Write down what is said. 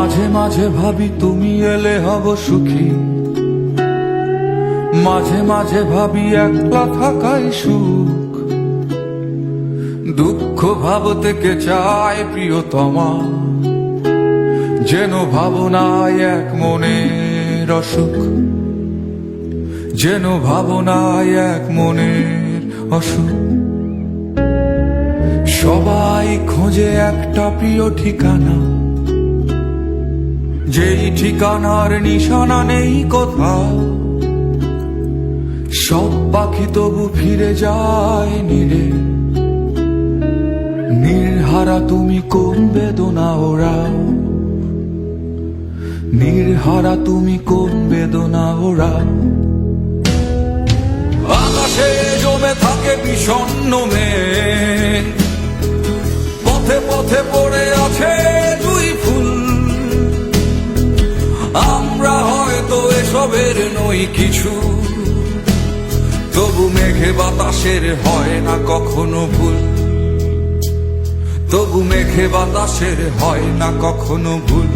মাঝে মাঝে ভাবি তুমি এলে হব সুখী, মাঝে মাঝে ভাবি একলা থাকাই সুখ। দুঃখ ভাবতে কে চায় প্রিয়তমা, যেন ভাবনায় এক মনের অসুখ, যেন ভাবনায় এক মনের অসুখ। সবাই খোঁজে একটা প্রিয় ঠিকানা, যেই ঠিকানার নিশানা নেই কোথাও। সব পাখি তবু ফিরে যায় নীড়ে, নির্হারা তুমি কোন বেদনা ওরাও, নির্হারা তুমি কোন বেদনা ওরাও। আকাশে জমে থাকে বিষণ্ণ মেঘ, পথে পথে পড়ে আছে দুই ফুল। আমরা হয়তো এসবের নই কিছু, তবু মেঘে বাতাসের হয় না কখনো ভুল, তবু মেঘে বাতাসের হয় না কখনো ভুল।